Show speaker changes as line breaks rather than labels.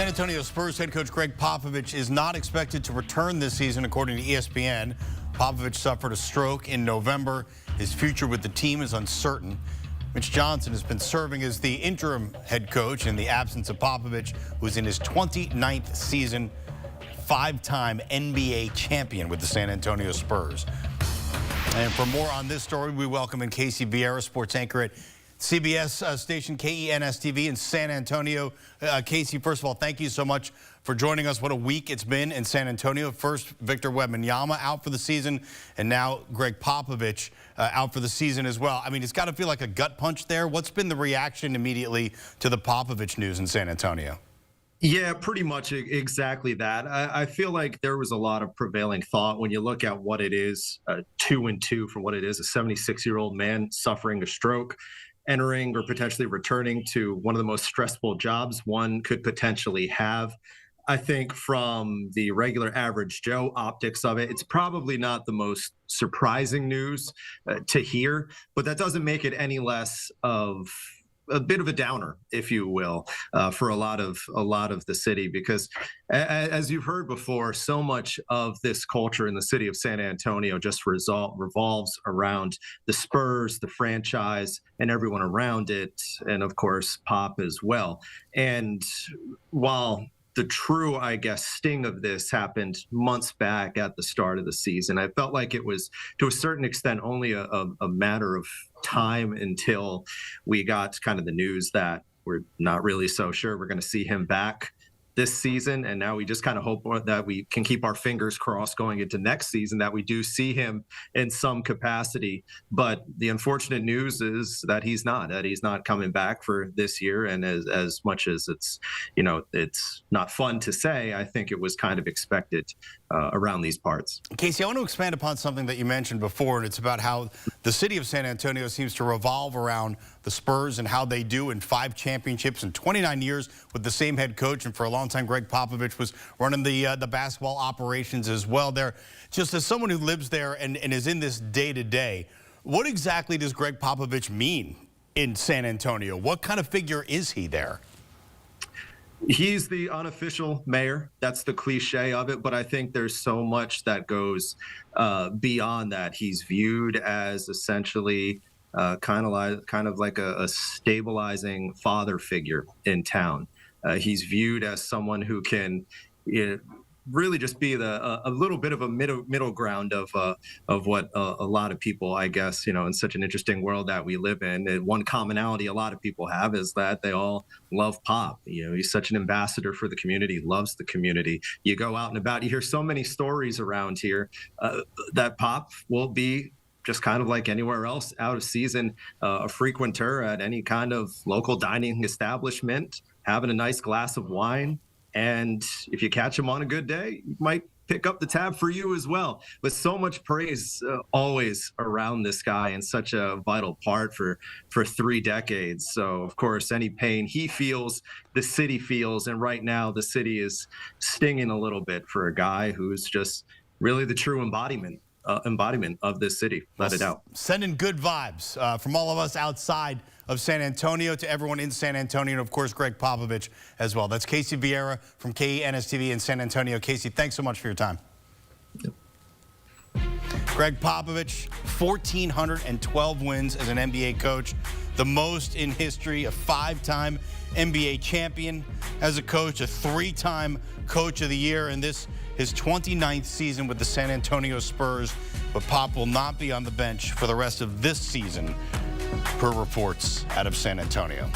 San Antonio Spurs head coach Gregg Popovich is not expected to return this season, according to ESPN. Popovich suffered a stroke in November. His future with the team is uncertain. Mitch Johnson has been serving as the interim head coach in the absence of Popovich, who's in his 29th season, five-time NBA champion with the San Antonio Spurs. And for more on this story, we welcome in Casey Viera, sports anchor at CBS station KENS-TV in San Antonio. Casey, first of all, thank you so much for joining us. What a week it's been in San Antonio. First, Victor Wembanyama out for the season, and now Gregg Popovich out for the season as well. I mean, it's got to feel like a gut punch there. What's been the reaction immediately to the Popovich news in San Antonio?
Yeah, pretty much exactly that. I feel like there was a lot of prevailing thought when you look at what it is, 2-2 for what it is, a 76-year-old man suffering a stroke, entering or potentially returning to one of the most stressful jobs one could potentially have. I think from the regular average Joe optics of it, it's probably not the most surprising news to hear, but that doesn't make it any less of a bit of a downer, if you will, for a lot of the city, because as you've heard before, so much of this culture in the city of San Antonio just revolves around the Spurs, the franchise, and everyone around it, and of course Pop as well. And while the true, I guess, sting of this happened months back at the start of the season, I felt like it was, to a certain extent, only a matter of time until we got kind of the news that we're not really so sure we're going to see him back this season. And now we just kind of hope that we can keep our fingers crossed going into next season that we do see him in some capacity. But the unfortunate news is that he's not coming back for this year. And as much as it's, you know, it's not fun to say, I think it was kind of expected around these parts.
Casey, I want to expand upon something that you mentioned before, and it's about how the city of San Antonio seems to revolve around the Spurs and how they do in 5 championships in 29 years with the same head coach. And for a long time, Gregg Popovich was running the basketball operations as well there. Just as someone who lives there and is in this day-to-day, what exactly does Gregg Popovich mean in San Antonio? What kind of figure is he there?
He's the unofficial mayor. That's the cliche of it. But I think there's so much that goes beyond that. He's viewed as essentially kind of like a stabilizing father figure in town. He's viewed as someone who can really just be a little bit of a middle ground of what a lot of people, I guess, you know, in such an interesting world that we live in. And one commonality a lot of people have is that they all love Pop. You know, he's such an ambassador for the community, loves the community. You go out and about, you hear so many stories around here that Pop will be just kind of like anywhere else out of season, a frequenter at any kind of local dining establishment, having a nice glass of wine. And if you catch him on a good day, he might pick up the tab for you as well. But so much praise always around this guy, and such a vital part for 3 decades. So, of course, any pain he feels, the city feels. And right now, the city is stinging a little bit for a guy who's just really the true embodiment of this city. Let it out.
Sending good vibes from all of us outside of San Antonio to everyone in San Antonio, and of course Gregg Popovich as well. That's Casey Viera from KENS-TV in San Antonio. Casey, thanks so much for your time.
Yep.
Gregg Popovich, 1,412 wins as an NBA coach, the most in history, a 5-time NBA champion as a coach, a 3-time Coach of the Year, and this his 29th season with the San Antonio Spurs. But Pop will not be on the bench for the rest of this season, per reports out of San Antonio.